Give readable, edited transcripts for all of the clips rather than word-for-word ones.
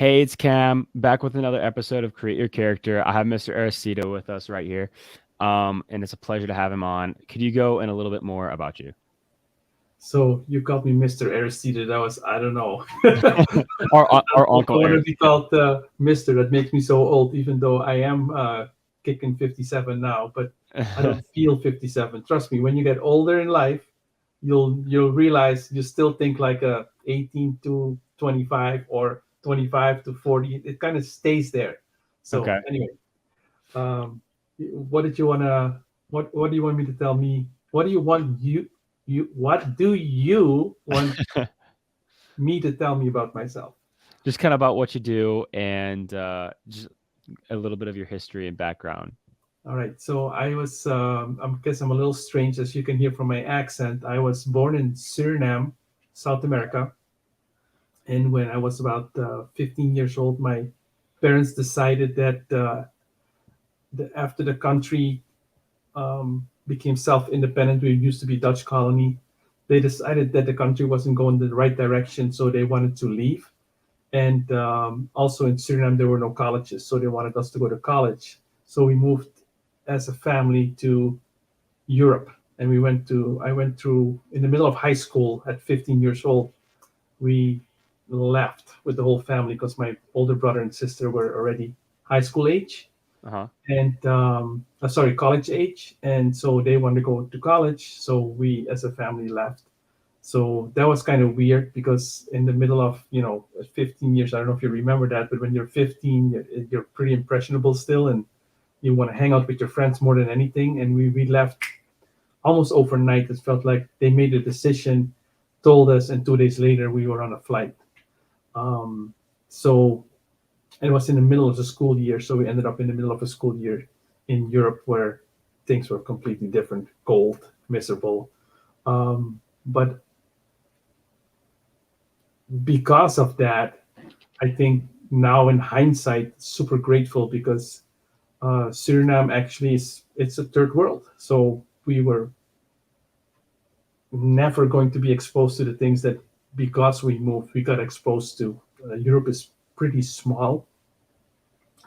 Hey, it's Cam back with another episode of Create Your Character. I have Mr. Aristide with us right here, and it's a pleasure to have him on. Could you go in a little bit more about you? So you called me Mr. Aristide. That was, I don't know. Our I uncle want to be Aristide. called Mr. That makes me so old, even though I am kicking 57 now. But I don't feel 57. Trust me, when you get older in life, you'll realize you still think like a 18 to 25 or 25 to 40. It kind of stays there. So Okay. anyway, um, what did you wanna? What do you want me to tell me? What do you want What do you want me to tell me about myself? Just kind of about what you do and just a little bit of your history and background. All right. So I guess I'm a little strange, as you can hear from my accent. I was born in Suriname, South America, and when I was about 15 years old, my parents decided that after the country became self-independent. We used to be Dutch colony. They decided that the country wasn't going the right direction, so they wanted to leave. And also in Suriname, there were no colleges, so they wanted us to go to college. So we moved as a family to Europe, and I went through in the middle of high school at 15 years old. We left with the whole family because my older brother and sister were already high school age Uh-huh. and sorry, college age, and so they wanted to go to college. So we, as a family, left. So that was kind of weird because in the middle of 15 years, I don't know if you remember that, but when you're 15, you're pretty impressionable still, and you want to hang out with your friends more than anything. And we left almost overnight. It felt like they made a decision, told us, and 2 days later we were on a flight. So and it was in the middle of the school year, so we ended up in the middle of a school year in Europe where things were completely different, cold, miserable. But because of that, I think now in hindsight, super grateful because Suriname actually it's a third world. So we were never going to be exposed to the things that because we moved, we got exposed to. Europe is pretty small,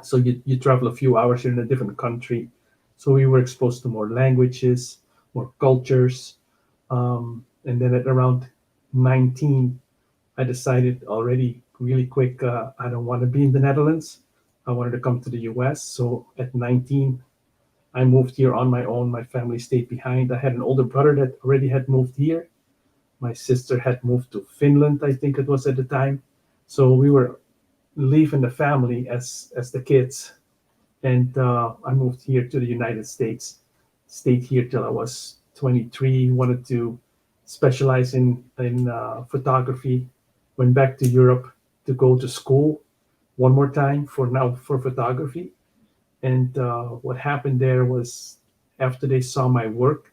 so you travel a few hours, you're in a different country. So we were exposed to more languages, more cultures. And then at around 19, I decided already really quick, I don't want to be in the Netherlands. I wanted to come to the US. So at 19, I moved here on my own. My family stayed behind. I had an older brother that already had moved here. My sister had moved to Finland, I think it was at the time. So we were leaving the family as the kids, and I moved here to the United States. Stayed here till I was 23. Wanted to specialize in photography. Went back to Europe to go to school one more time for photography. And what happened there was after they saw my work,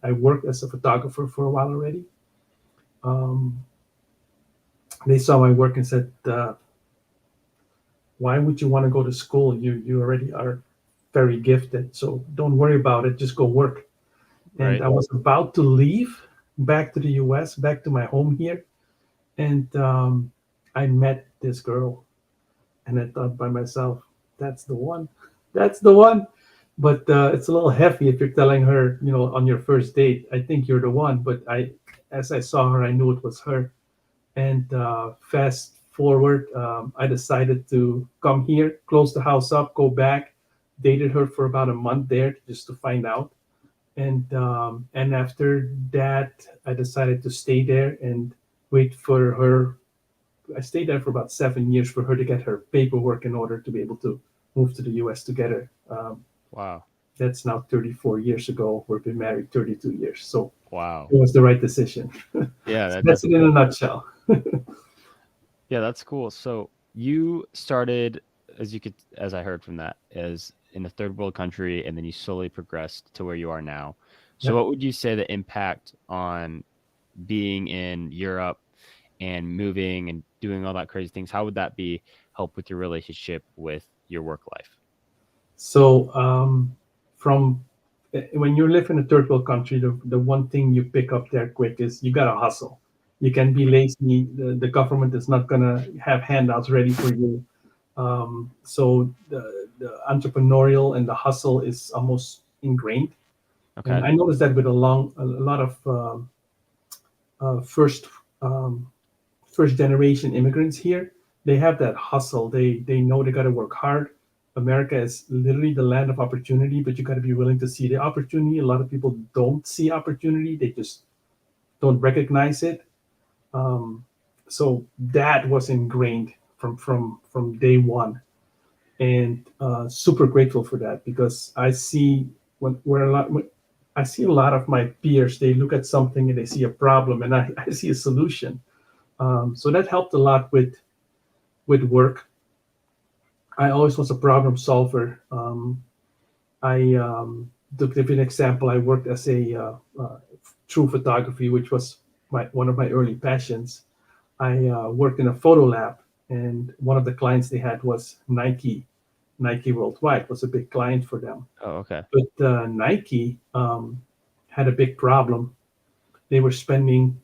I worked as a photographer for a while already. Um, they saw my work and said, "Why would you want to go to school? You already are very gifted, so don't worry about it. Just go work." And Right. I was about to leave back to the US, back to my home here, and I met this girl, and I thought by myself, "That's the one. That's the one." But it's a little heavy if you're telling her, on your first date, "I think you're the one." But as I saw her, I knew it was her. And fast forward, I decided to come here, close the house up, go back. Dated her for about a month there just to find out. And after that, I decided to stay there and wait for her. I stayed there for about 7 years for her to get her paperwork in order to be able to move to the U.S. together. Wow. That's now 34 years ago. We've been married 32 years, so Wow. it was the right decision. Yeah, So that's that's it in a nutshell. yeah, that's cool. So you started, as I heard from that, as in a third world country, and then you slowly progressed to where you are now. So Yeah. what would you say the impact on being in Europe and moving and doing all that crazy things, how would that be help with your relationship with your work life? So from when you live in a third world country, the one thing you pick up there quick is you gotta hustle. You can be lazy. The government is not gonna have handouts ready for you. So the entrepreneurial and the hustle is almost ingrained. And Okay. I noticed that with a lot of first um, first generation immigrants here, they have that hustle. They know they got to work hard. America is literally the land of opportunity, but you got to be willing to see the opportunity. A lot of people don't see opportunity; they just don't recognize it. Um, so that was ingrained from day one, and super grateful for that because I see when I see a lot of my peers. They look at something and they see a problem, and I see a solution. So that helped a lot with work. I always was a problem solver. I To give you an example, I worked as a true photography, which was one of my early passions. I worked in a photo lab, and one of the clients they had was Nike. Nike Worldwide was a big client for them, Oh, okay. but Nike had a big problem. They were spending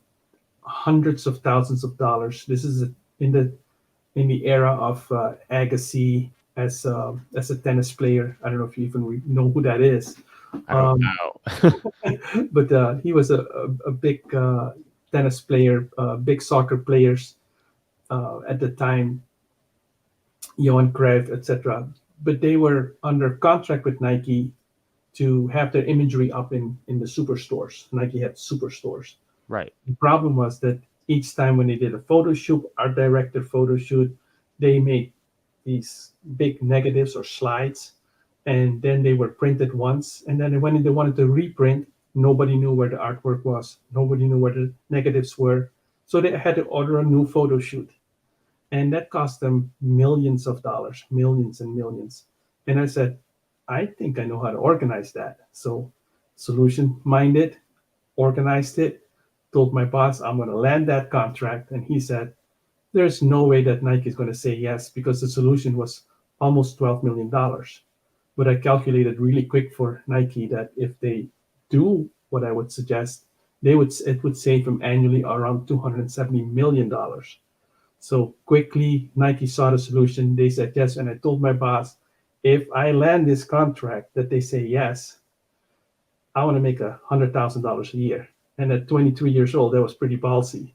hundreds of thousands of dollars. This is in the era of Agassi as a tennis player. I don't know if you even know who that is, I don't um, know. but he was a big tennis player, big soccer players at the time, Johan Cruyff, etc. But they were under contract with Nike to have their imagery up in the superstores. Nike had superstores. Right. The problem was that each time when they did a photo shoot, art director photo shoot, they made these big negatives or slides, and then they were printed once. And then when they wanted to reprint, nobody knew where the artwork was. Nobody knew where the negatives were. So they had to order a new photo shoot. And that cost them millions of dollars, millions and millions. And I said, I think I know how to organize that. So solution minded, organized it, told my boss I'm going to land that contract. And he said, there's no way that Nike is going to say yes because the solution was almost $12 million. But I calculated really quick for Nike that if they do what I would suggest, it would save them annually around $270 million. So quickly, Nike saw the solution. They said yes. And I told my boss, if I land this contract that they say yes, I want to make $100,000 a year. And at 23 years old, that was pretty ballsy.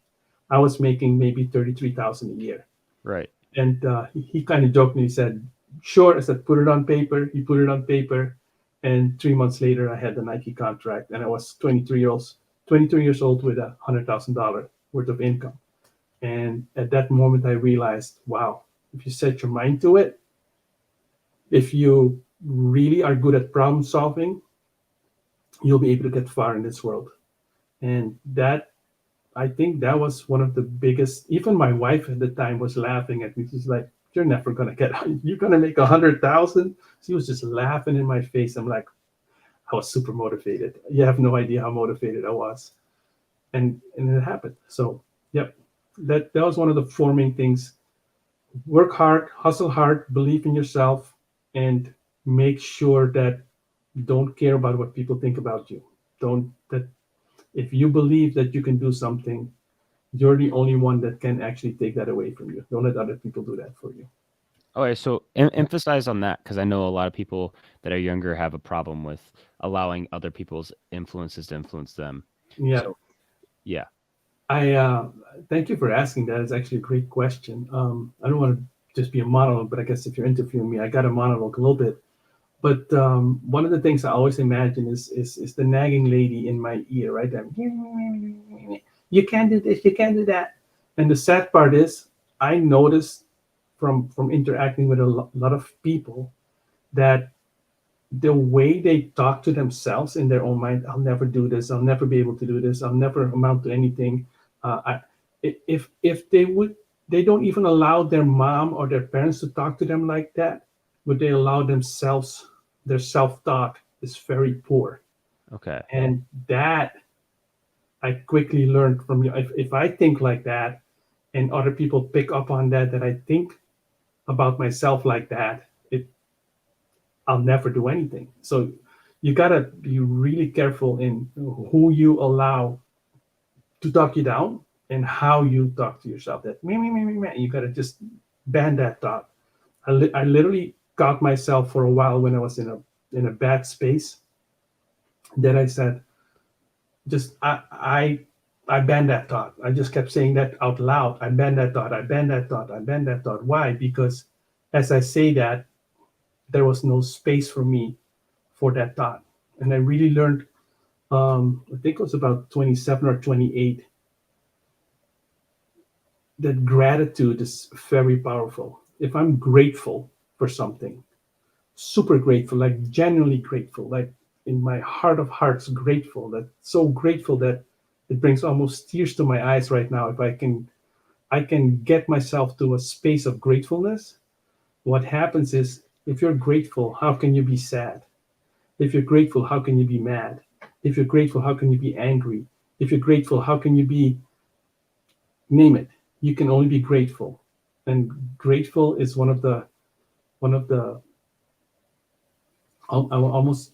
I was making maybe 33,000 a year. Right. And he kind of jokingly said, sure. I said, put it on paper. He put it on paper. And 3 months later, I had the Nike contract. And I was 23 years old with $100,000 worth of income. And at that moment, I realized, wow, if you set your mind to it, if you really are good at problem solving, you'll be able to get far in this world. And that, I think that was one of the biggest, even my wife at the time was laughing at me. She's like, you're never going to get, you're going to make 100,000. She was just laughing in my face. I'm like, I was super motivated. You have no idea how motivated I was. And it happened. So, yep, that was one of the four main things. Work hard, hustle hard, believe in yourself, and make sure that don't care about what people think about you. Don't that if you believe that you can do something, you're the only one that can actually take that away from you. Don't let other people do that for you. Okay, so emphasize on that because I know a lot of people that are younger have a problem with allowing other people's influences to influence them. Yeah, So, yeah. I thank you for asking that. It's actually a great question. I don't want to just be a monologue, but I guess if you're interviewing me, I got a monologue a little bit. But one of the things I always imagine is the nagging lady in my ear, right? You can't do this, you can't do that. And the sad part is, I noticed from interacting with a lot of people that the way they talk to themselves in their own mind, I'll never do this, I'll never be able to do this, I'll never amount to anything. If they would, they don't even allow their mom or their parents to talk to them like that, but they allow themselves. Their self-talk is very poor, Okay. and that I quickly learned from you. If I think like that, and other people pick up on that I think about myself like that, I'll never do anything. So you gotta be really careful in who you allow to talk you down, and how you talk to yourself. That me. You got to just ban that thought. I literally got myself for a while when I was in a bad space. That I said, just I banned that thought. I just kept saying that out loud. I banned that thought. I banned that thought. I banned that thought. Why? Because as I say that, there was no space for me for that thought. And I really learned, I think it was about 27 or 28, that gratitude is very powerful. If I'm grateful for something, super grateful, like genuinely grateful, like in my heart of hearts, grateful, that so grateful that it brings almost tears to my eyes right now. If I can get myself to a space of gratefulness, what happens is if you're grateful, how can you be sad? If you're grateful, how can you be mad? If you're grateful, how can you be angry? If you're grateful, how can you be, name it? You can only be grateful. And grateful is one of the I almost,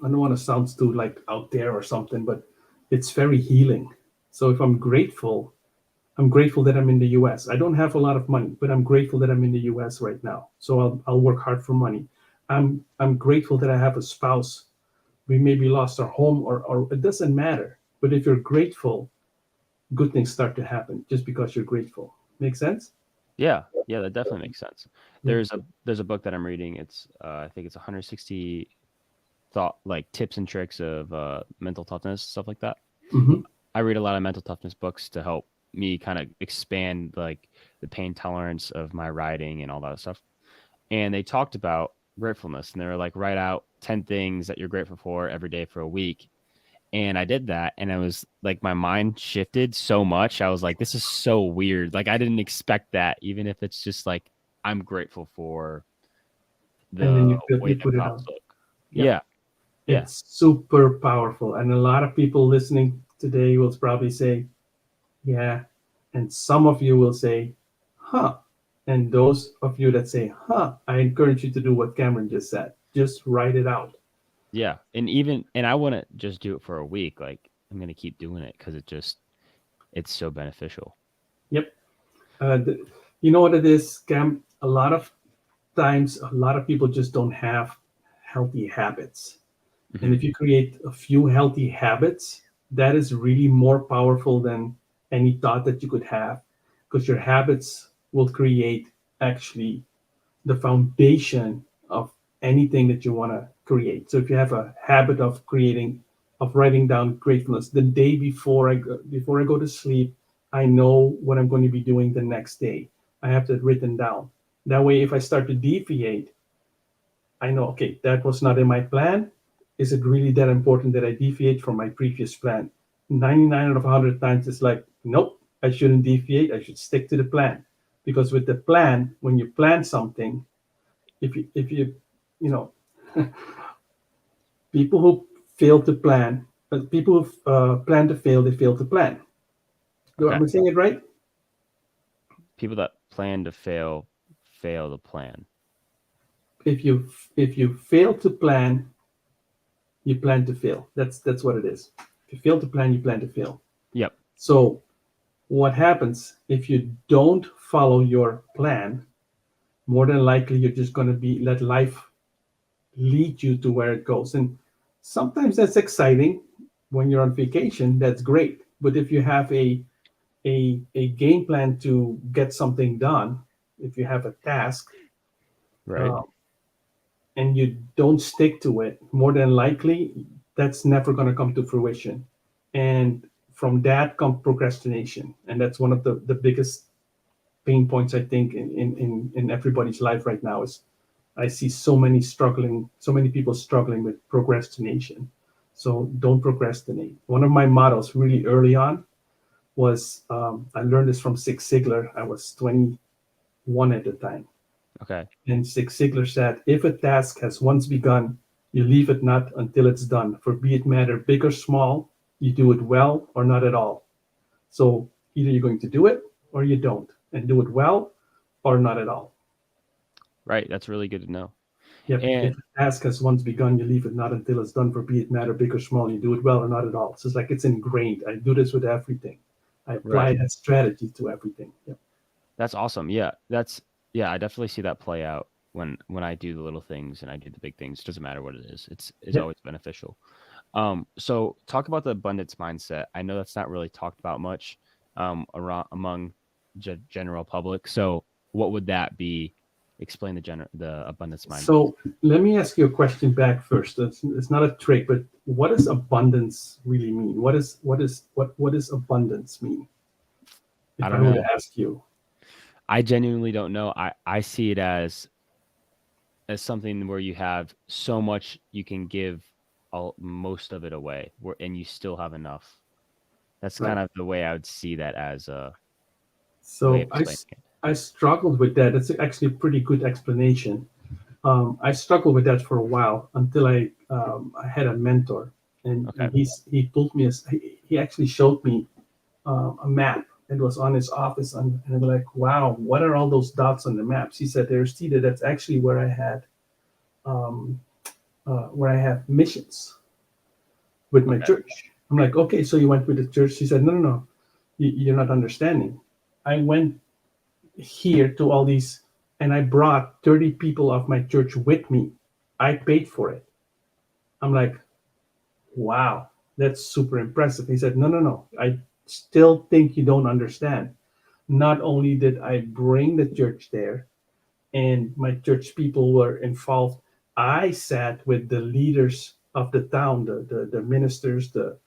I don't want to sound too like out there or something, but it's very healing. So if I'm grateful that I'm in the US. I don't have a lot of money, but I'm grateful that I'm in the US right now. So I'll work hard for money. I'm grateful that I have a spouse. We maybe lost our home, or it doesn't matter. But if you're grateful, good things start to happen just because you're grateful. Make sense? Yeah, yeah, that definitely makes sense. Yep. There's a book that I'm reading. It's I think it's 160 thought like tips and tricks of mental toughness, stuff like that. Hmm. I read a lot of mental toughness books to help me kind of expand like the pain tolerance of my writing and all that stuff. And they talked about gratefulness, and they were like, write out 10 things that you're grateful for every day for a week. And I did that, and I was like, my mind shifted so much. I was like, this is so weird. Like, I didn't expect that, even if it's just like, I'm grateful for And then the way you that put it clouds out. look. Yep. Yeah. Yeah. It's super powerful. And a lot of people listening today will probably say, yeah. And some of you will say, huh. And those of you that say, huh, I encourage you to do what Cameron just said. Just write it out. Yeah. And I wouldn't just do it for a week. Like, I'm going to keep doing it because it's so beneficial. Yep. You know what it is, Cam? A lot of times, a lot of people just don't have healthy habits. And Hmm. if you create a few healthy habits, that is really more powerful than any thought that you could have, because your habits will create actually the foundation of anything that you want to create. So if you have a habit of writing down gratefulness the day before I go to sleep, I know what I'm going to be doing the next day. I have that written down. That way, if I start to deviate, I know, okay, that was not in my plan. Is it really that important that I deviate from my previous plan? 99 out of 100 times, it's like, nope, I shouldn't deviate. I should stick to the plan. Because with the plan, when you plan something, if you, you know, people who fail to plan, people who plan to fail, they fail to plan. Okay. Am I saying it right? People that plan to fail to plan. If you fail to plan, you plan to fail. That's what it is. If you fail to plan, you plan to fail. Yep. So what happens if you don't follow your plan? More than likely, you're just going to be let life lead you to where it goes. And sometimes that's exciting when you're on vacation. That's great. But if you have a game plan to get something done, if you have a task, Right. uh, and you don't stick to it, more than likely that's never going to come to fruition. And from that comes procrastination. And that's one of the biggest pain points I think in everybody's life right now is I see so many people struggling with procrastination. So don't procrastinate. One of my mottos really early on was I learned this from Zig Ziglar. I was 21 at the time. Okay. And Zig Ziglar said, if a task has once begun, you leave it not until it's done. For be it matter big or small, you do it well or not at all. So either you're going to do it or you don't, and do it well or not at all. Right. That's really good to know. Yep. And If a task has once begun, you leave it not until it's done. For be it matter big or small, you do it well or not at all. So it's like it's ingrained. I do this with everything. I Right. apply that strategy to everything. Yep. That's awesome. Yeah. Yeah, I definitely see that play out when I do the little things and I do the big things. Doesn't matter what it is. It's Yep. always beneficial. So talk about the abundance mindset. I know that's not really talked about much around among general public. So what would that be? Explain the abundance mindset. So let me ask you a question back first. It's not a trick, but what does abundance really mean? What does abundance mean? I If I don't were to know. ask you, I genuinely don't know. I see it as something where you have so much you can give most of it away, and you still have enough. That's kind right? of the way I would see that as a way So of explaining it. I struggled with that. That's actually a pretty good explanation. I struggled with that for a while until I had a mentor, and Okay. he told me he actually showed me a map. It was on his office, and I was like, "Wow, what are all those dots on the maps?" He said, "There's Tita. That's actually um, where I have missions with my Okay. church." I'm like, "Okay, so you went with the church?" He said, "No, no, no, you're not understanding. I went here to all these, and I brought 30 people of my church with me. I paid for it." I'm like, "Wow, that's super impressive." He said, "No, no, no. I still think you don't understand. Not only did I bring the church there and my church people were involved, I sat with the leaders of the town, the ministers, the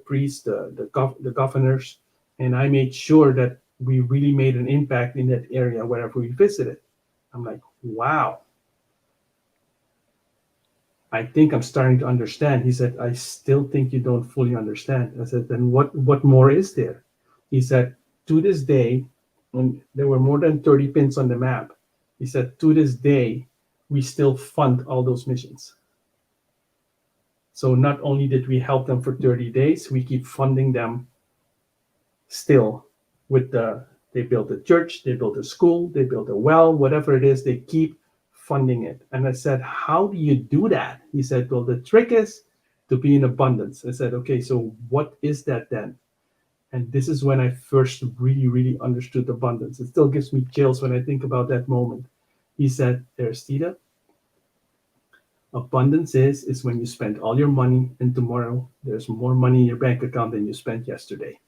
priests, the governors, and I made sure that we really made an impact in that area wherever we visited." I'm like, "Wow, I think I'm starting to understand." He said, "I still think you don't fully understand." I said, "Then what more is there?" He said, "To this day, when there were more than 30 pins on the map," he said, "to this day, we still fund all those missions. So not only did we help them for 30 days, we keep funding them still with they built a church, they built a school, they built a well, whatever it is, they keep funding it." And I said, "How do you do that?" He said, "Well, the trick is to be in abundance." I said, "Okay, so what is that then?" And this is when I first really, really understood abundance. It still gives me chills when I think about that moment. He said, "Aristide, abundance is when you spend all your money and tomorrow there's more money in your bank account than you spent yesterday.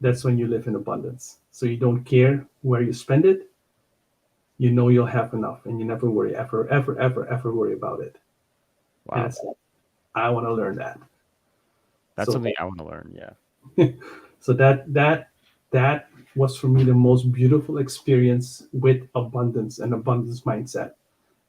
That's when you live in abundance. So you don't care where you spend it. You know you'll have enough, and you never worry, ever, ever, ever, ever worry about it." And I Wow. said, "I want to learn that." That's So, something I want to learn. Yeah. so that was for me the most beautiful experience with abundance mindset.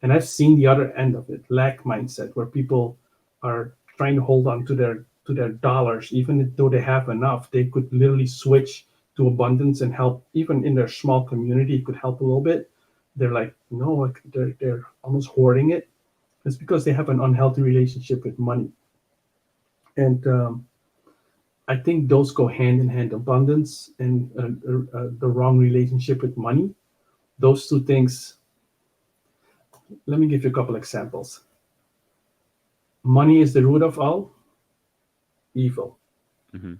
And I've seen the other end of it, lack mindset, where people are trying to hold on to their dollars, even though they have enough. They could literally switch to abundance and help, even in their small community, it could help a little bit. They're like, no, like they're almost hoarding it. It's because they have an unhealthy relationship with money. And I think those go hand in hand, abundance and the wrong relationship with money. Those two things, let me give you a couple examples. Money is the root of all evil, Hmm.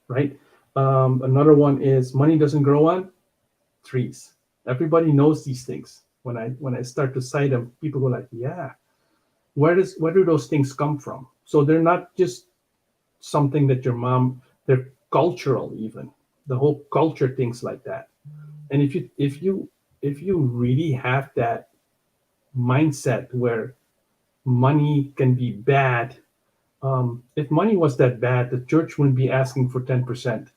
right? Another one is money doesn't grow on trees. Everybody knows these things. When I start to cite them, people go like, "Yeah, where do those things come from?" So they're not just something that your mom. They're cultural even. The whole culture thinks like that. And if you really have that mindset where money can be bad, if money was that bad, the church wouldn't be asking for 10%.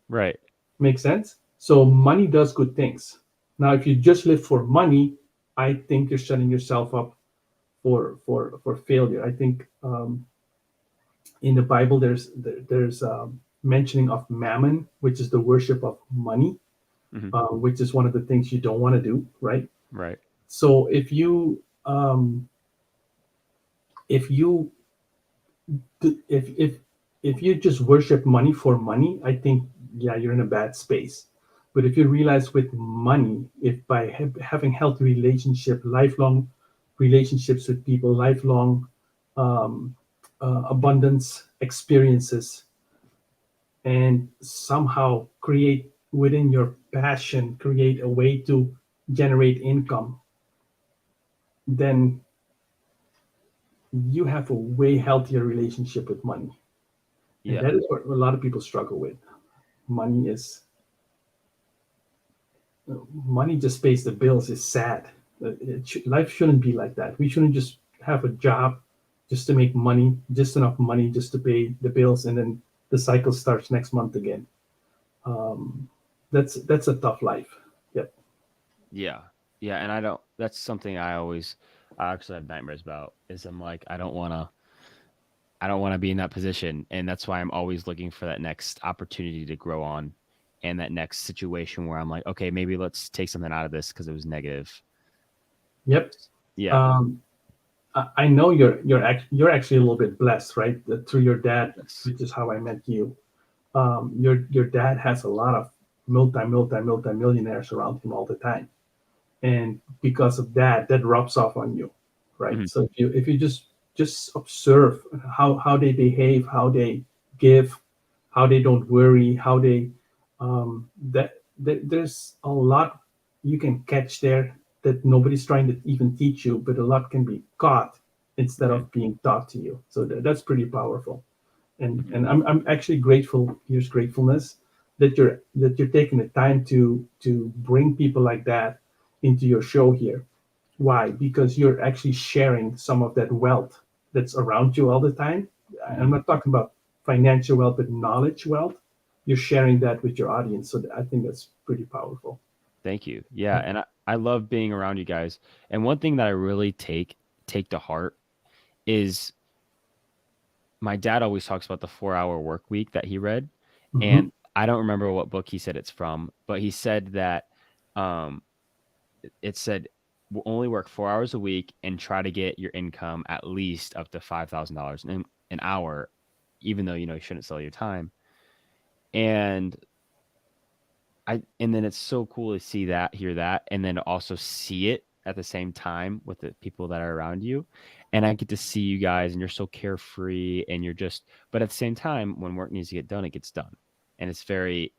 Right. Make sense? So money does good things. Now, if you just live for money, I think you're setting yourself up for failure. I think in the Bible there's mentioning of mammon, which is the worship of money, Hmm. which is one of the things you don't want to do, right? Right. So if you if you just worship money for money, I think, yeah, you're in a bad space. But if you realize with money, if by having healthy relationship, lifelong relationships with people, lifelong abundance experiences, and somehow create within your passion, create a way to generate income, then you have a way healthier relationship with money. And Yeah. that is what a lot of people struggle with. Money is money just pays the bills is sad. Life shouldn't be like that. We shouldn't just have a job just to make money, just enough money just to pay the bills, and then the cycle starts next month again. Um, that's a tough life. Yep. Yeah. Yeah. And I don't, that's something I actually have nightmares about is I'm like, I don't want to be in that position. And that's why I'm always looking for that next opportunity to grow on and that next situation where I'm like, okay, maybe let's take something out of this because it was negative. Yep. Yeah. Um, I know you're actually a little bit blessed, right? Through your dad, Yes. which is how I met you. Your dad has a lot of multi millionaires around him all the time, and because of that, that rubs off on you, right? Mhm. So if you just observe how they behave, how they give, how they don't worry, how they there's a lot you can catch there that nobody's trying to even teach you, but a lot can be caught instead Mhm. of being taught to you. So that's pretty powerful. Mhm. And I'm actually grateful. Here's gratefulness that you're taking the time to bring people like that into your show here. Why? Because you're actually sharing some of that wealth that's around you all the time. I'm Mhm. not talking about financial wealth, but knowledge wealth. You're sharing that with your audience, so I think that's pretty powerful. Thank you. Yeah. And I love being around you guys. And one thing that I really take to heart is my dad always talks about the 4-hour work week that he read. Hmm. And I don't remember what book he said it's from, but he said that um, it said "We'll only work 4 hours a week and try to get your income at least up to $5,000 an hour, even though you know you shouldn't sell your time. And and then it's so cool to see that, hear that, and then also see it at the same time with the people that are around you. And I get to see you guys, and you're so carefree, and you're just. But at the same time, when work needs to get done, it gets done, and it's very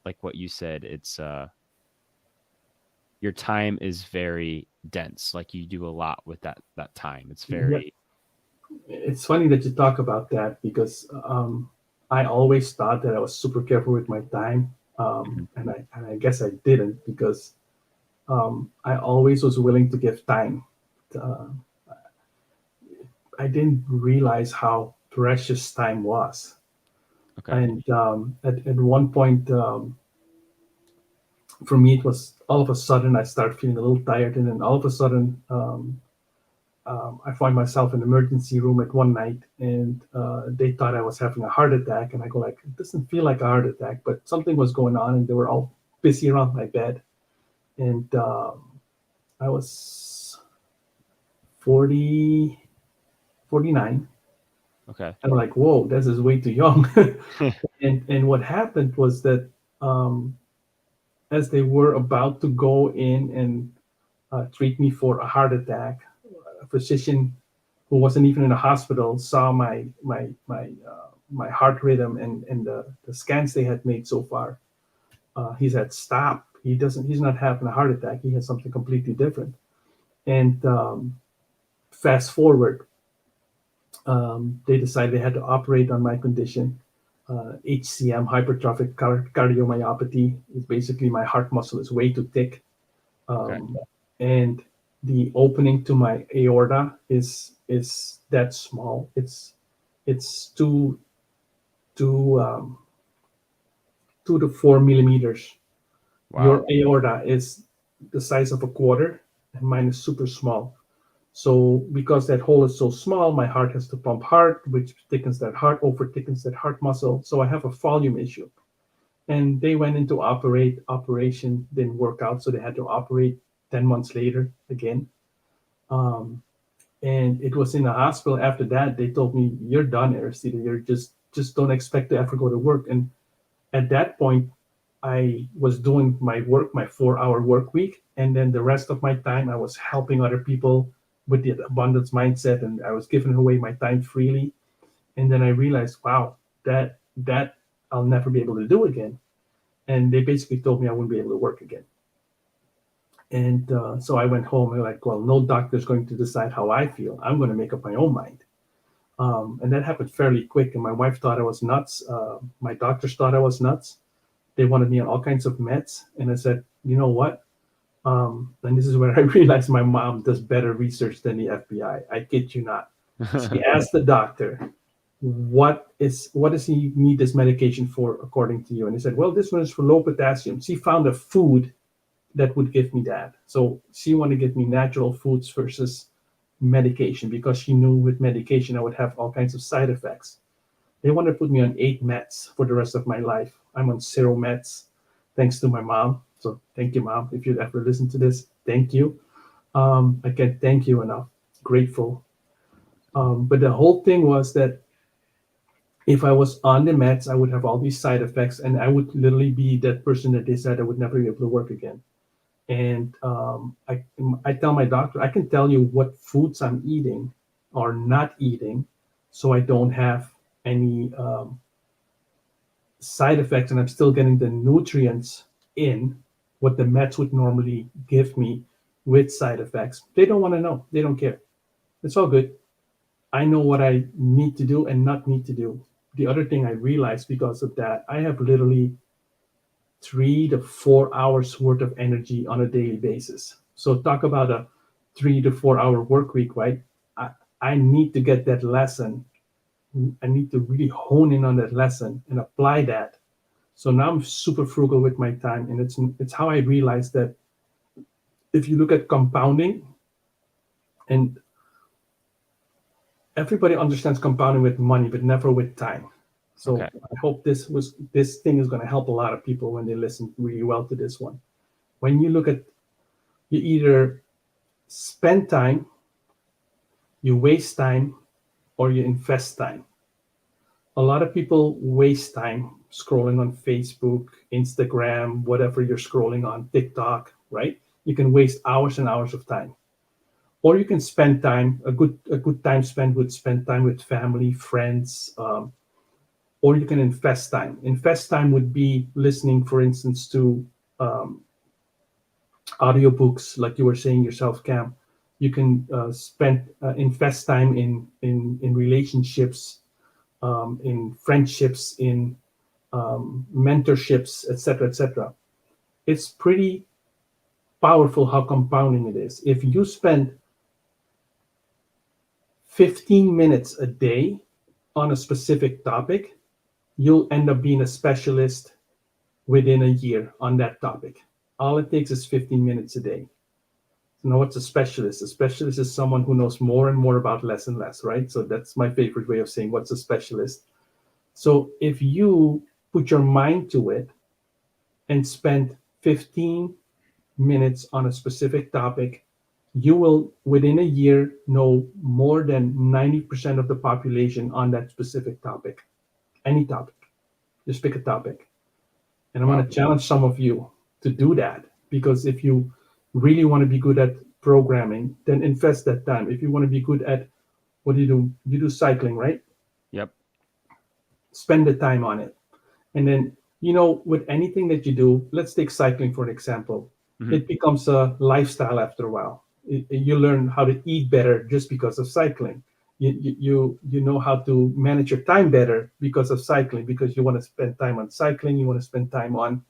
like what you said. It's your time is very dense. Like you do a lot with that time. It's Yeah, very it's funny that you talk about that because I always thought that I was super careful with my time, Mhm. and I guess I didn't because I always was willing to give time. Uh, I didn't realize how precious time was. Okay. And at one point, for me, it was all of a sudden I started feeling a little tired. And then all of a sudden, I find myself in the emergency room at one night and they thought I was having a heart attack. And I go like, it doesn't feel like a heart attack, but something was going on and they were all busy around my bed. And I was 40, 49. Okay. And I'm like, whoa, this is way too young. And what happened was that um, as they were about to go in and treat me for a heart attack, a physician who wasn't even in the hospital saw my heart rhythm and the scans they had made so far. He said, "Stop! He's not having a heart attack. He has something completely different." And fast forward, they decided they had to operate on my condition. HCM, hypertrophic cardiomyopathy, is basically my heart muscle is way too thick, Okay. and the opening to my aorta is that small. It's 2 to 4 millimeters. Your Wow. aorta is the size of a quarter, and mine is super small. So because that hole is so small, my heart has to pump hard, which thickens that heart, over thickens that heart muscle. So I have a volume issue. And they went into operation, didn't work out, so they had to operate 10 months later again. Um, and it was in the hospital after that, they told me, you're done, Aristide. You're just don't expect to ever go to work. And at that point, I was doing my work, my 4 hour work week. And then the rest of my time, I was helping other people with the abundance mindset and I was giving away my time freely. And then I realized, wow, that I'll never be able to do again. And they basically told me I wouldn't be able to work again. And so I went home and like, well, no doctor's going to decide how I feel. I'm going to make up my own mind. And that happened fairly quick. And my wife thought I was nuts. My doctors thought I was nuts. They wanted me on all kinds of meds. And I said, you know what? And this is where I realized my mom does better research than the FBI. I kid you not. She asked the doctor, what does he need this medication for according to you? And he said, well, this one is for low potassium. She found a food that would give me that. So she wanted to give me natural foods versus medication because she knew with medication I would have all kinds of side effects. They wanted to put me on 8 meds for the rest of my life. I'm on 0 meds, thanks to my mom. So thank you, Mom. If you'd ever listen to this, thank you. I can't thank you enough. Grateful. But the whole thing was that if I was on the meds, I would have all these side effects, and I would literally be that person that they said I would never be able to work again. And I tell my doctor, I can tell you what foods I'm eating or not eating, so I don't have any side effects, and I'm still getting the nutrients in what the meds would normally give me with side effects. They don't want to know. They don't care. It's all good. I know what I need to do and not need to do. The other thing I realized because of that, I have literally 3 to 4 hours worth of energy on a daily basis. So talk about a 3 to 4 hour work week, right? I, I need to get that lesson. I need to really hone in on that lesson and apply that. So now I'm super frugal with my time, and it's how I realized that if you look at compounding, and everybody understands compounding with money, but never with time. So Okay. I hope this thing is going to help a lot of people when they listen really well to this one. When you look at, you either spend time, you waste time, or you invest time. A lot of people waste time scrolling on Facebook, Instagram, whatever you're scrolling on, TikTok, right? You can waste hours and hours of time. Or you can spend time, a good time spent would spend time with family, friends, or you can invest time. Invest time would be listening, for instance, to um, audiobooks, like you were saying yourself, Cam. You can spend invest time in relationships, in friendships, in mentorships, etc., etc. It's pretty powerful how compounding it is. If you spend 15 minutes a day on a specific topic, you'll end up being a specialist within a year on that topic. All it takes is 15 minutes a day. So now, what's a specialist? A specialist is someone who knows more and more about less and less, right? So that's my favorite way of saying what's a specialist. So if you put your mind to it and spend 15 minutes on a specific topic, you will, within a year, know more than 90% of the population on that specific topic. Any topic. Just pick a topic. And I'm going Wow. to challenge some of you to do that, because if you really want to be good at programming, then invest that time. If you want to be good at, what do? You do cycling, right? Yep. Spend the time on it. And then, with anything that you do, let's take cycling for an example. Hmm. It becomes a lifestyle after a while. You learn how to eat better just because of cycling. You know how to manage your time better because of cycling, because you want to spend time on cycling, you want to spend time on,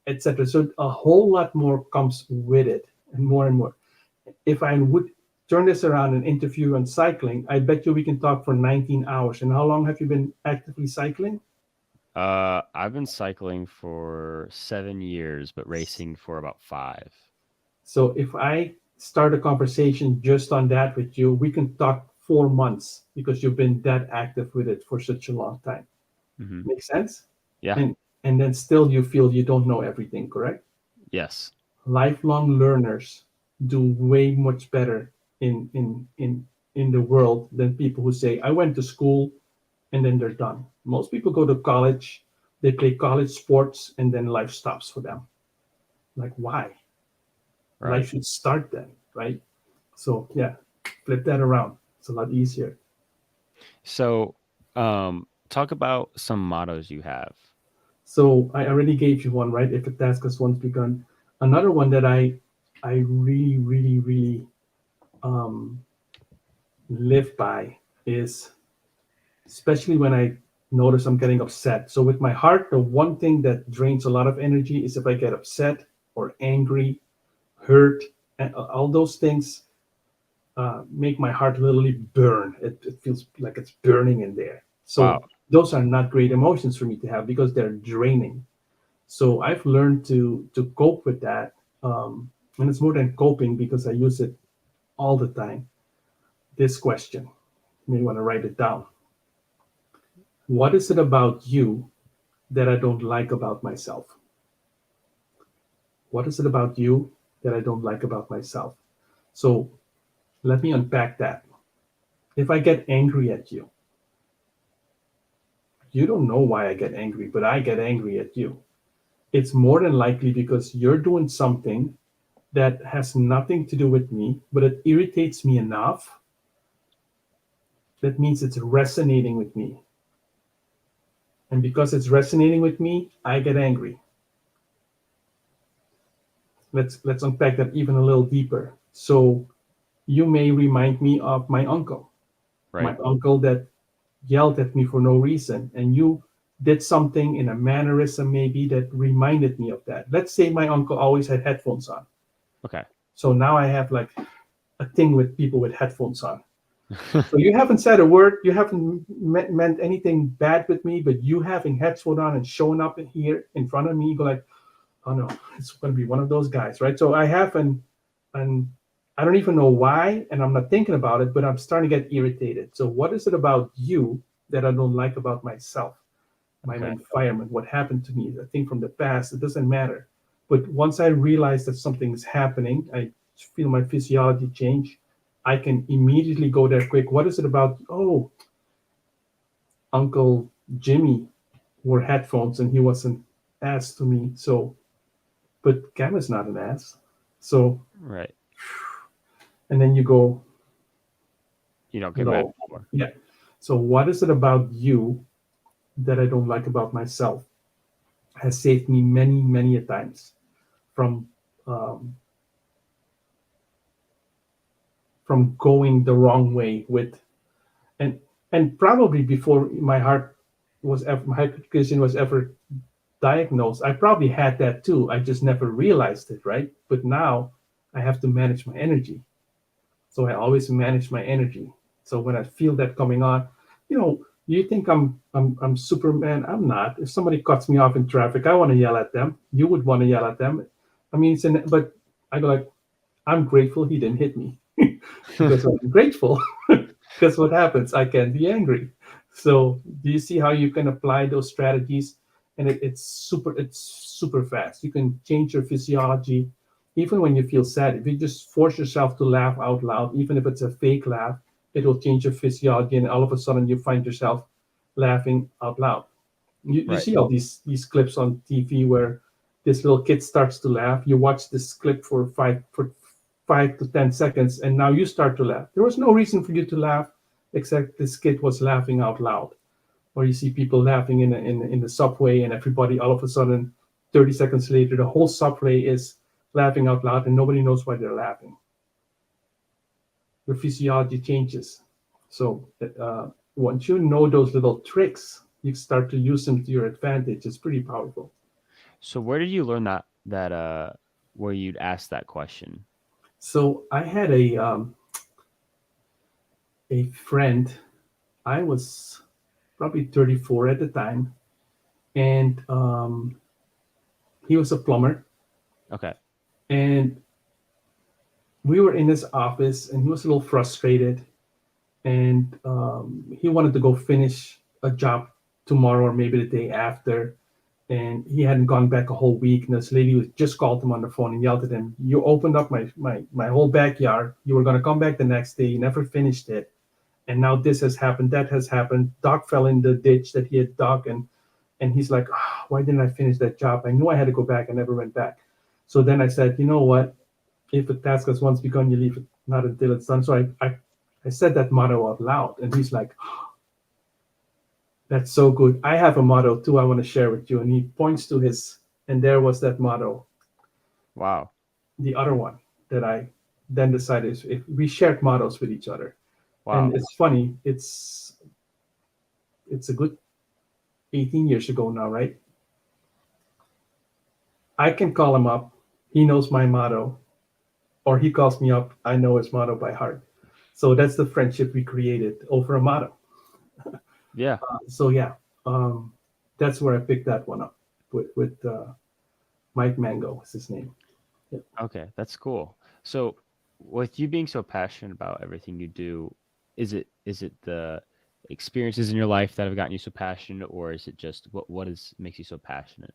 etc. So a whole lot more comes with it, and more and more. If I would turn this around and interview on cycling, I bet you we can talk for 19 hours. And how long have you been actively cycling? I've been cycling for 7 years, but racing for about 5. So if I start a conversation just on that with you, we can talk 4 months because you've been that active with it for such a long time. Hmm. Make sense? Yeah. And then still you feel you don't know everything, correct? Yes. Lifelong learners do way much better in the world than people who say, I went to school and then they're done. Most people go to college, they play college sports, and then life stops for them. Like, why? Right. Life should start then, right? So yeah, flip that around. It's a lot easier. So, Talk about some mottos you have. So I already gave you one, right? If a task has once begun. Another one that I really, really, really um, live by is, especially when I notice I'm getting upset. So with my heart, the one thing that drains a lot of energy is if I get upset or angry, hurt, and all those things make my heart literally burn. It feels like it's burning in there. Wow. So those are not great emotions for me to have because they're draining. So I've learned to cope with that, and it's more than coping because I use it all the time. This question, you may want to write it down. What is it about you that I don't like about myself? What is it about you that I don't like about myself? So let me unpack that. If I get angry at you, you don't know why I get angry, but I get angry at you. It's more than likely because you're doing something that has nothing to do with me, but it irritates me enough. That means it's resonating with me. And because it's resonating with me, I get angry. Let's unpack that even a little deeper. So you may remind me of my Right. uncle that yelled at me for no reason, and you did something in a mannerism maybe that reminded me of that. Let's say my uncle always had headphones on. Okay. So now I have like a thing with people with headphones on. So you haven't said a word, you haven't meant anything bad with me, but you having headphones on and showing up in here in front of me, you go like, oh no, it's going to be one of those guys, right? So I have an I don't even know why, and I'm not thinking about it, but I'm starting to get irritated. So what is it about you that I don't like about myself? My Okay. environment, what happened to me, a thing from the past, it doesn't matter. But once I realize that something is happening, I feel my physiology change. I can immediately go there quick. What is it about? Oh, Uncle Jimmy wore headphones and he was an ass to me. So, but Cam is not an ass. So, Right. and then you go, You don't get mad no, anymore. yeah. So, what is it about you that I don't like about myself? Has saved me many, many a times from um, from going the wrong way with and probably before my hypertension was ever diagnosed, I probably had that too. I just never realized it, right? But now I have to manage my energy. So I always manage my energy. So when I feel that coming on, you think I'm Superman? I'm not. If somebody cuts me off in traffic, I want to yell at them. You would want to yell at them. I mean, but I go like, I'm grateful he didn't hit me because I'm grateful. Because what happens? I can be angry. So do you see how you can apply those strategies? And it's super fast. You can change your physiology even when you feel sad. If you just force yourself to laugh out loud, even if it's a fake laugh, it will change your physiology, and all of a sudden you find yourself laughing out loud. You Right. see all these clips on TV where this little kid starts to laugh. You watch this clip for 5 to 10 seconds, and now you start to laugh. There was no reason for you to laugh, except this kid was laughing out loud. Or you see people laughing in the subway, and everybody all of a sudden, 30 seconds later, the whole subway is laughing out loud, and nobody knows why they're laughing. Your physiology changes. So once you know those little tricks, you start to use them to your advantage. It's pretty powerful. So where did you learn that where you'd ask that question? So I had a friend. I was probably 34 at the time, and he was a plumber. Okay. And we were in his office, and he was a little frustrated, and he wanted to go finish a job tomorrow or maybe the day after. And he hadn't gone back a whole week. And this lady was just called him on the phone and yelled at him, "You opened up my whole backyard. You were going to come back the next day. You never finished it. And now this has happened, that has happened. Dog fell in the ditch that he had dug." And he's like, "Ah, why didn't I finish that job? I knew I had to go back. I never went back." So then I said, you know what? If a task has once begun, you leave it not until it's done. So I said that motto out loud. And he's like, That's so good. I have a motto too I want to share with you. And he points to his, and there was that motto, Wow. the other one that I then decided is if we shared mottos with each other. And Wow. it's funny, it's a good 18 years ago now, right? I can call him up. He knows my motto, or he calls me up. I know his motto by heart. So that's the friendship we created over a motto. Yeah. So yeah, um, that's where I picked that one up with Mike Mango is his name. Yeah. Okay, that's cool. So, with you being so passionate about everything you do, is it the experiences in your life that have gotten you so passionate, or is it just what is makes you so passionate?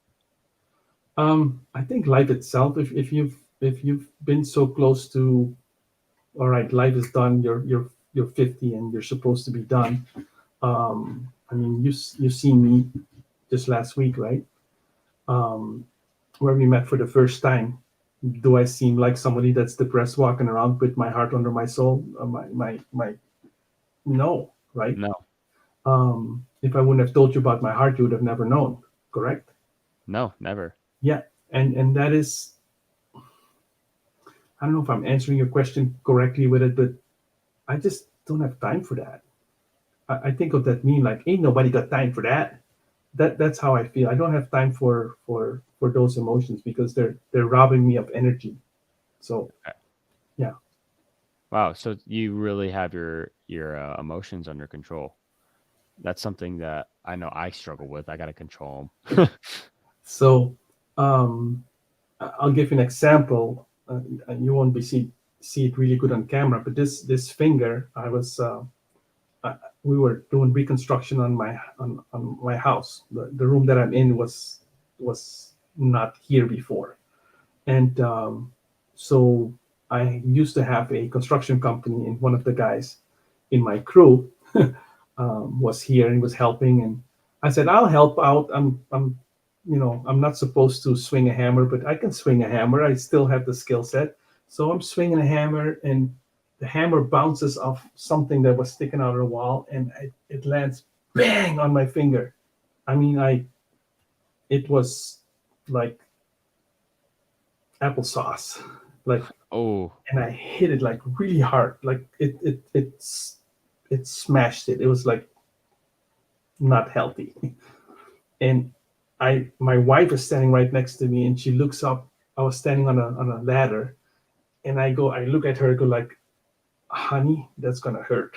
I think life itself. If you've been so close to, all right, life is done. You're 50 and you're supposed to be done. I mean, you seen me just last week, right? Um, where we met for the first time. Do I seem like somebody that's depressed walking around with my heart under my soul? My no, right? No, If I wouldn't have told you about my heart, you would have never known, correct? no, never. Yeah, and that is, I don't know if I'm answering your question correctly with it, but I just don't have time for that. I think of that meme like, ain't nobody got time for that. That's how I feel. I don't have time for those emotions because they're robbing me of energy. So Uh, yeah. Wow, so you really have your emotions under control. That's something that I know I struggle with. I got to control them. So um, I'll give you an example. And you won't be see it really good on camera, but this finger, uh, we were doing reconstruction on my house. The room that I'm in was not here before, and so I used to have a construction company, and one of the guys in my crew was here and was helping, and I said I'll help out. I'm not supposed to swing a hammer, but I can swing a hammer. I still have the skill set, so I'm swinging a hammer, and the hammer bounces off something that was sticking out of the wall, and it lands bang on my finger. I mean, I it was like applesauce, like, Oh, and I hit it like really hard, like it smashed it. It was like not healthy, and my wife is standing right next to me, and she looks up. I was standing on a ladder, and I look at her, go like, honey, that's gonna hurt.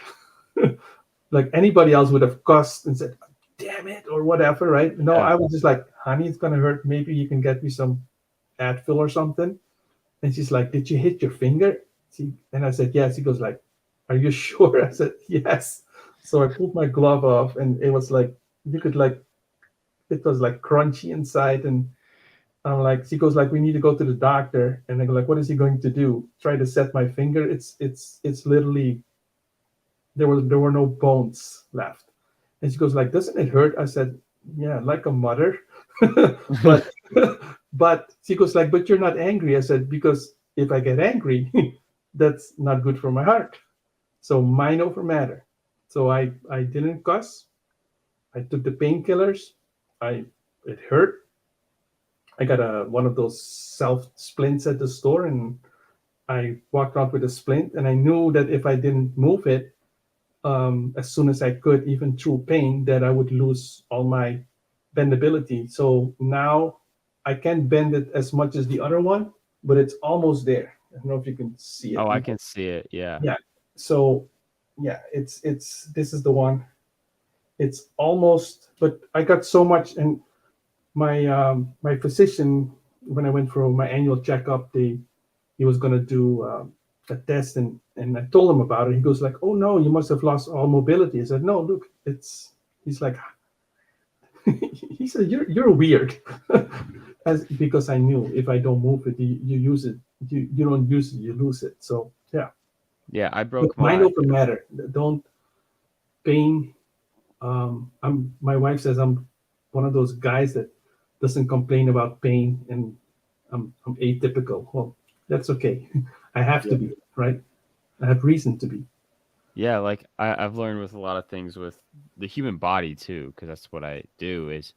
Like anybody else would have cussed and said, damn it, or whatever, right? No, yeah. I was just like, honey, it's gonna hurt. Maybe you can get me some Advil or something. And she's like, did you hit your finger? And I said, yes. He goes like, are you sure? I said, yes. So I pulled my glove off, and it was like, you could like, it was like crunchy inside. And I'm like, she goes like, we need to go to the doctor. And I go like, what is he going to do? Try to set my finger? It's literally, there were no bones left. And she goes like, doesn't it hurt? I said, yeah, like a mother. but but she goes like, but you're not angry. I said, because if I get angry, that's not good for my heart. So mind over matter. So I didn't cuss. I took the painkillers. I It hurt. I got a one of those self splints at the store, and I walked out with a splint, and I knew that if I didn't move it as soon as I could, even through pain, that I would lose all my bendability. So now I can't bend it as much as the other one, but it's almost there. I don't know if you can see it. Oh, I can see it. Yeah. Yeah. So yeah, it's this is the one. It's almost, but I got so much, and my physician, when I went for my annual checkup, he was gonna do a test, and I told him about it. He goes like, "Oh no, you must have lost all mobility." I said, "No, look, it's." He's like, he said, "You're weird," as because I knew if I don't move it, you use it. You don't use it, you lose it. So yeah, Yeah, I but broke mind my over matter. Don't pain. My wife says I'm one of those guys that doesn't complain about pain, and I'm atypical. Well, that's okay. I have to yeah. be, right? I have reason to be. Yeah, like I've learned with a lot of things with the human body too, because that's what I do. Is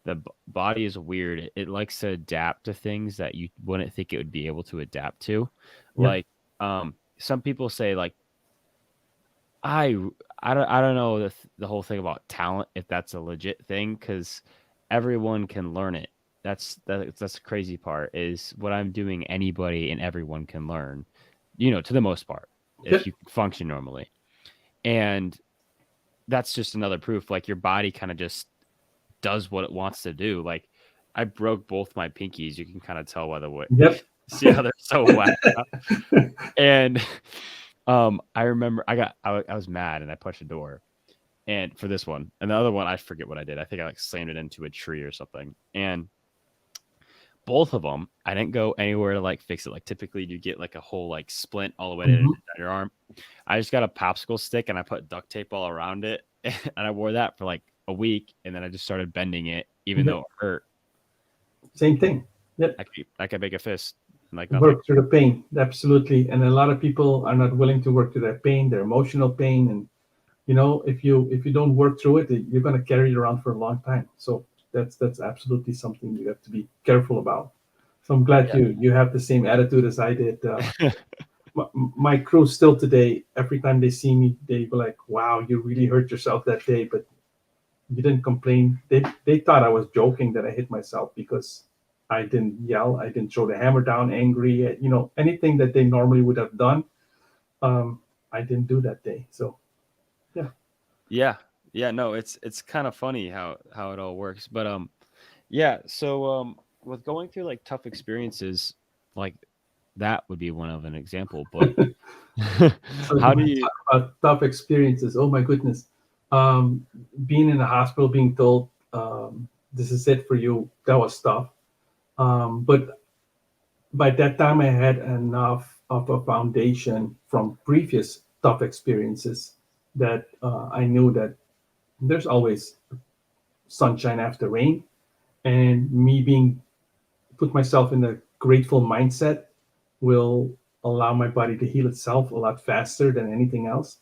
the body is weird. It likes to adapt to things that you wouldn't think it would be able to adapt to. Yep. Like, some people say like I I don't know the whole thing about talent if that's a legit thing because everyone can learn it. That's the crazy part is what I'm doing. Anybody and everyone can learn, to the most part, if Yep. you function normally. And that's just another proof. Like your body kind of just does what it wants to do. Like I broke both my pinkies. You can kind of tell by the way. Yep. See how they're so whacked up. And I remember I was mad and I pushed a door. And for this one, and the other one, I forget what I did. I think I like slammed it into a tree or something. And both of them, I didn't go anywhere to like fix it. Like typically, you get like a whole like splint all the way to Mhm. your arm. I just got a popsicle stick and I put duct tape all around it, and I wore that for like a week, and then I just started bending it, even though Yep. it hurt. Same thing. Yep. I could make a fist like nothing. Work through the pain. Absolutely. And a lot of people are not willing to work through their pain, their emotional pain. And if you don't work through it, you're going to carry it around for a long time. So that's absolutely something you have to be careful about. So I'm glad Yeah. you have the same attitude as I did. My crew still today, every time they see me, they were like, "Wow, you really hurt yourself that day," but you didn't complain. They thought I was joking that I hit myself because I didn't yell, I didn't throw the hammer down angry. Anything that they normally would have done, um, I didn't do that day. So yeah. Yeah. Yeah, no, it's kind of funny how it all works. But yeah, so with going through like tough experiences, like that would be one of an example, but So you how do want to you talk about tough experiences? Oh my goodness, um, being in the hospital, being told this is it for you, that was tough. But by that time, I had enough of a foundation from previous tough experiences that I knew that there's always sunshine after rain, and me being put myself in a grateful mindset will allow my body to heal itself a lot faster than anything else.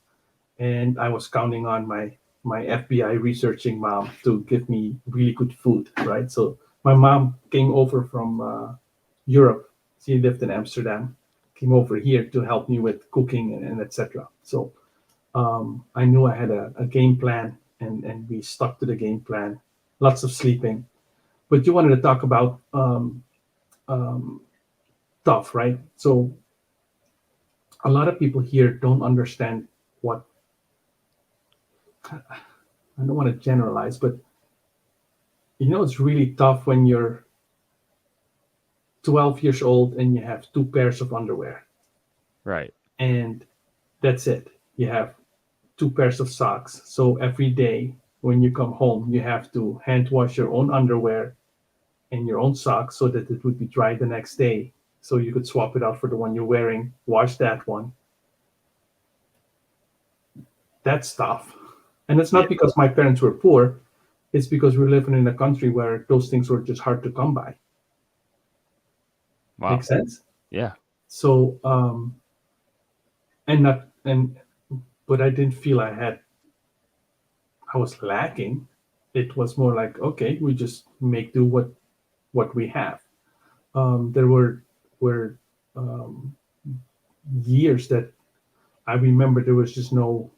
And I was counting on my FBI researching mom to give me really good food, right? So my mom came over from Europe. She lived in Amsterdam, came over here to help me with cooking and etc. So I knew I had a game plan, and we stuck to the game plan. Lots of sleeping. But you wanted to talk about tough, right? So a lot of people here don't understand what, I don't want to generalize, but it's really tough when you're 12 years old and you have two pairs of underwear, right? and that's it. You have two pairs of socks. So every day when you come home, you have to hand wash your own underwear and your own socks so that it would be dry the next day. So you could swap it out for the one you're wearing, wash that one. That's tough. And it's Yeah. not because my parents were poor, it's because we're living in a country where those things were just hard to come by. Make Wow. sense? Yeah. So, and not, and, but I didn't feel I was lacking. It was more like, okay, we just make do what we have. There were um, years that I remember there was just no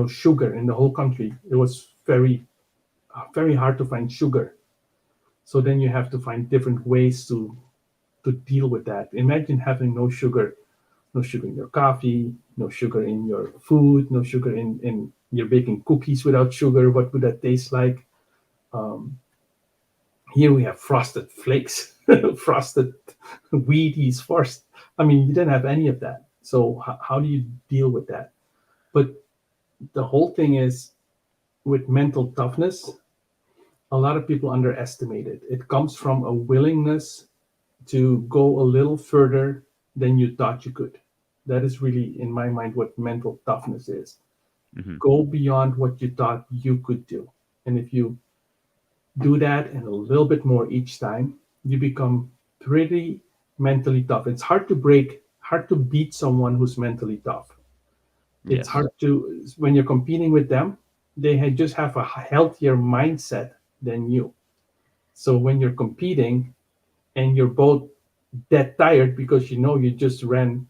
sugar in the whole country. It was very hard to find sugar. So then you have to find different ways to deal with that. Imagine having no sugar in your coffee, no sugar in your food, no sugar in you're baking cookies without sugar. What would that taste like? Um, Here we have frosted flakes, frosted Wheaties, first. I mean, you didn't have any of that. So how do you deal with that? But the whole thing is with mental toughness, a lot of people underestimate it. It comes from a willingness to go a little further than you thought you could. That is really, in my mind, what mental toughness is. Hmm. Go beyond what you thought you could do. And if you do that and a little bit more each time, you become pretty mentally tough. It's hard to beat someone who's mentally tough. It's Yes. hard to when you're competing with them. They just have a healthier mindset than you. So when you're competing and you're both dead tired because you know you just ran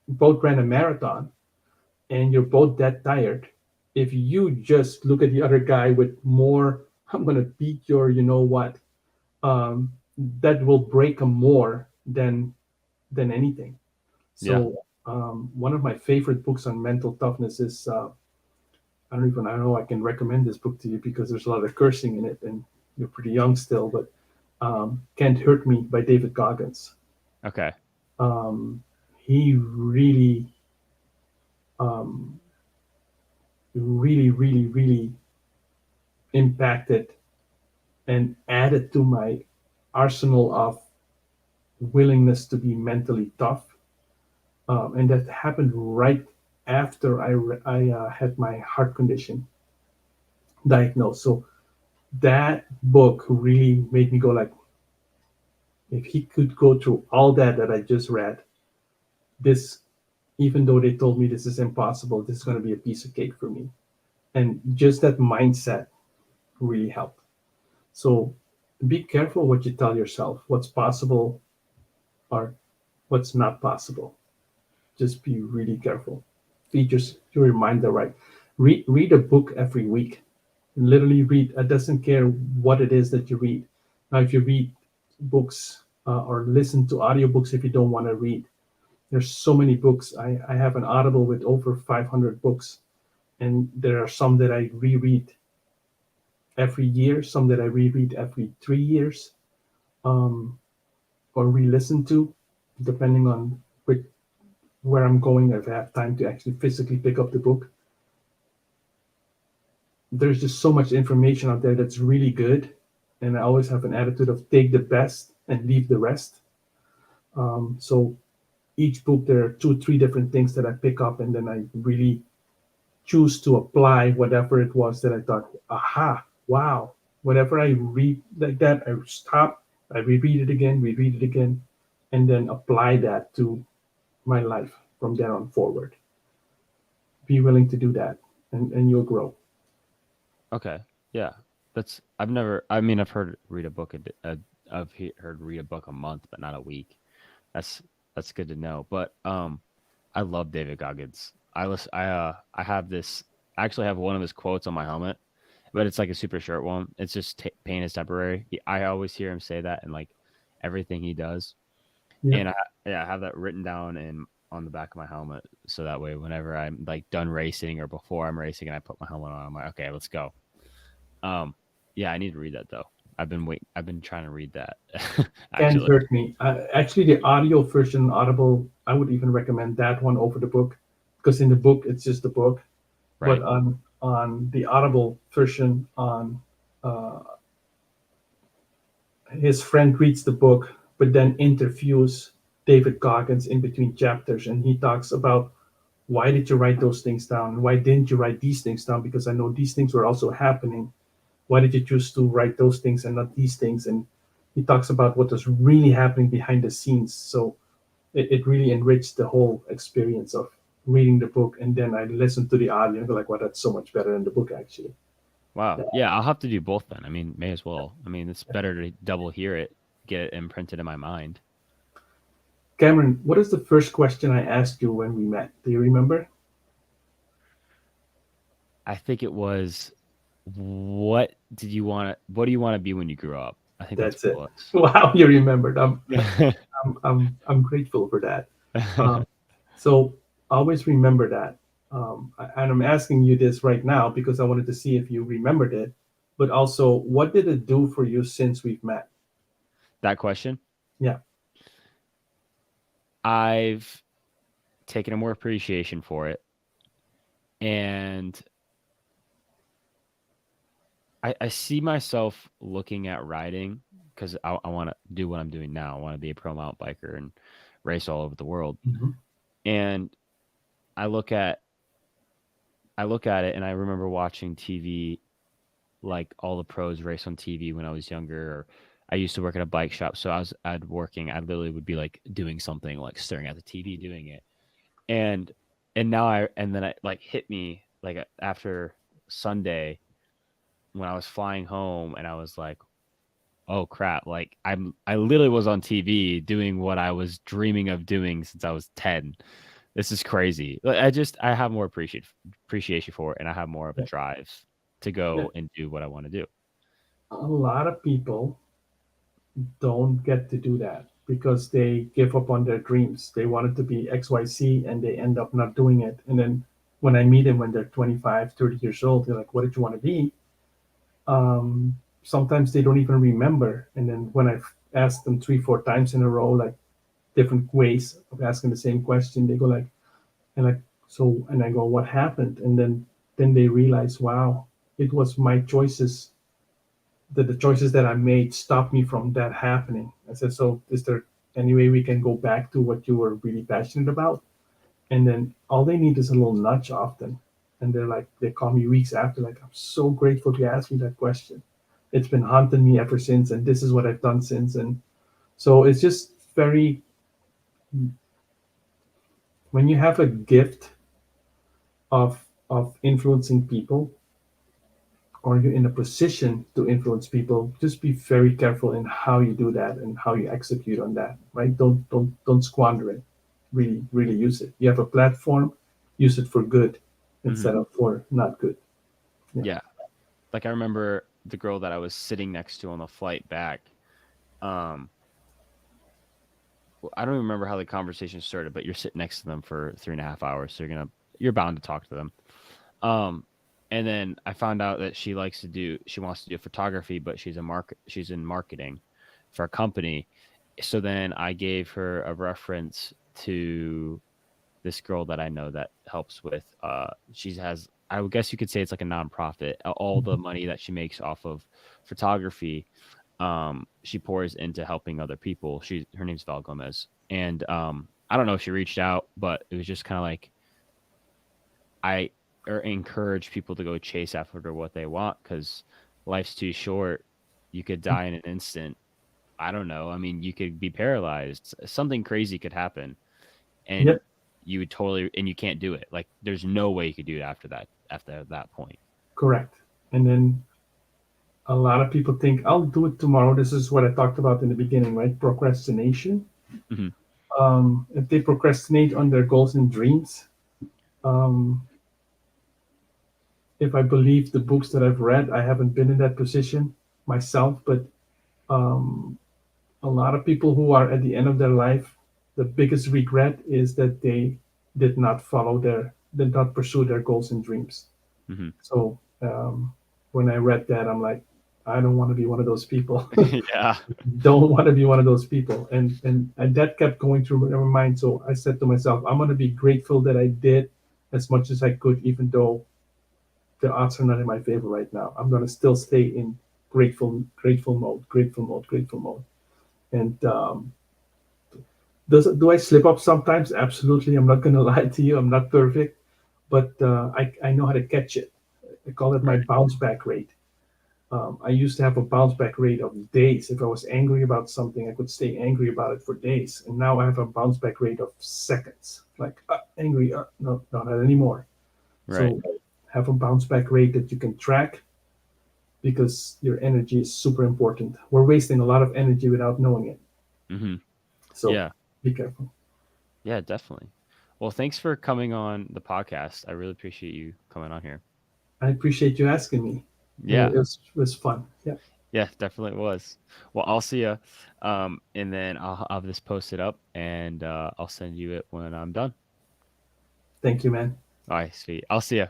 both ran a marathon and you're both dead tired, if you just look at the other guy with more, I'm gonna beat your, you know what, um, that will break him more than anything. Yeah. So one of my favorite books on mental toughness is I don't know I can recommend this book to you because there's a lot of cursing in it and you're pretty young still, but Can't Hurt Me by David Goggins. Okay. Um, he really, um, really impacted and added to my arsenal of willingness to be mentally tough. And that happened right after I had my heart condition diagnosed. So that book really made me go like, if he could go through all that I just read, this, even though they told me this is impossible, this is going to be a piece of cake for me. And just that mindset really helped. So be careful what you tell yourself, what's possible or what's not possible. Just be really careful. Feed your mind the right. Read a book every week. Literally read. It doesn't care what it is that you read. Now, if you read books or listen to audiobooks if you don't want to read, there's so many books. I have an Audible with over 500 books, and there are some that I reread every year, some that I reread every 3 years, um, or re-listen to, depending on where I'm going. If I have time to actually physically pick up the book, there's just so much information out there that's really good, and I always have an attitude of take the best and leave the rest. So each book there are two, three different things that I pick up, and then I really choose to apply whatever it was that I thought, aha, wow. Whenever I read like that, I stop, I reread it again, and then apply that to my life from there on forward. Be willing to do that, and you'll grow. Okay. Yeah. That's I've never. I mean, I've heard read a book heard read a book a month, but not a week. That's that's good to know. But I love David Goggins. I have this. I actually have one of his quotes on my helmet, but it's like a super short one. It's just pain is temporary. I always hear him say that in like everything he does, Yeah. and I have that written down in on the back of my helmet, so that way whenever I'm like done racing or before I'm racing and I put my helmet on, I'm like, okay, let's go. Um, yeah, I need to read that though. I've been trying to read that Can't actually. hurt me. Actually, the audio version, Audible, I would even recommend that one over the book, because in the book it's just the book, but Right. on the Audible version, on uh, his friend reads the book, but then interviews David Goggins in between chapters, and he talks about why did you write those things down? Why didn't you write these things down? Because I know these things were also happening. Why did you choose to write those things and not these things? And he talks about what was really happening behind the scenes. So it really enriched the whole experience of reading the book. And then I listened to the audio and go like, wow, that's so much better than the book actually. Wow. Yeah, I'll have to do both then. I mean, may as well. I mean, it's better to double hear it, get it imprinted in my mind. Cameron, what is the first question I asked you when we met? Do you remember? I think it was what do you want to be when you grow up? I think that's That's what it. it Wow, you remembered. was. I'm grateful for that. Um, so always remember that. And I'm asking you this right now because I wanted to see if you remembered it, but also what did it do for you since we've met? That question, Yeah. I've taken a more appreciation for it, and I see myself looking at riding because I want to do what I'm doing now. I want to be a pro mountain biker and race all over the world. Mhm. And I look at I look at it and I remember watching TV, like all the pros race on TV when I was younger. Or I used to work at a bike shop, so I literally would be like doing something, like staring at the TV, doing it. And and now and then it like hit me like after Sunday when I was flying home, and I was like, oh crap, like I literally was on TV doing what I was dreaming of doing since I was 10. This is crazy. Like, I have more appreciation for it, and I have more of a Yeah. drive to Yeah. go and do what I want to do. A lot of people don't get to do that because they give up on their dreams. They wanted to be XYZ and they end up not doing it. And then when I meet them when they're 25, 30 years old, they're like, what did you want to be? Sometimes they don't even remember. And then when I've asked them three, four times in a row, like different ways of asking the same question, they go like, and like, so, and I go, what happened? And then they realize, wow, it was my choices, that the choices that I made stopped me from that happening. I said, so is there any way we can go back to what you were really passionate about? And then all they need is a little nudge often. And they're like, they call me weeks after, like, I'm so grateful you asked me that question. It's been haunting me ever since, and this is what I've done since. And so it's just very, when you have a gift of influencing people, or you're in a position to influence people, just be very careful in how you do that and how you execute on that, right? Don't squander it. Really, really use it. You have a platform, use it for good Hmm. instead of for not good. Yeah. Yeah, like I remember the girl that I was sitting next to on the flight back. Um, I don't even remember how the conversation started, but you're sitting next to them for 3.5 hours, so you're bound to talk to them. Um, and then I found out that she wants to do photography, but she's in marketing for a company. So then I gave her a reference to this girl that I know that helps with, she has, I would guess you could say it's like a nonprofit. All the money that she makes off of photography, she pours into helping other people. Her name's Val Gomez. And I don't know if she reached out, but it was just kind of like, I encourage people to go chase after what they want, because life's too short. You could die in an instant. I don't know. I mean, you could be paralyzed. Something crazy could happen, and Yep. you can't do it. Like, there's no way you could do it after that point. Correct. And then a lot of people think I'll do it tomorrow. This is what I talked about in the beginning, right? Procrastination. Hmm. If they procrastinate on their goals and dreams, um, if I believe the books that I've read, I haven't been in that position myself, but um, a lot of people who are at the end of their life, the biggest regret is that they did not pursue their goals and dreams. Hmm. So when I read that, I'm like, I don't want to be one of those people. Yeah. Don't want to be one of those people. And that kept going through my mind. So I said to myself, I'm going to be grateful that I did as much as I could, even though the odds are not in my favor right now. I'm going to still stay in grateful mode, grateful mode, grateful mode. And do I slip up sometimes? Absolutely. I'm not going to lie to you. I'm not perfect, but I know how to catch it. I call it my Right. bounce back rate. I used to have a bounce back rate of days. If I was angry about something, I could stay angry about it for days. And now I have a bounce back rate of seconds. Like angry, no, no, not anymore. Right. So have a bounce back rate that you can track because your energy is super important. We're wasting a lot of energy without knowing it. Hmm. So Yeah. be careful. Yeah, definitely. Well, thanks for coming on the podcast. I really appreciate you coming on here. I appreciate you asking me. Yeah. It was fun. Yeah. Yeah, definitely was. Well, I'll see you. And then I'll have this posted up, and I'll send you it when I'm done. Thank you, man. All right, sweet. I'll see you.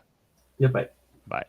Yeah, bye. Bye.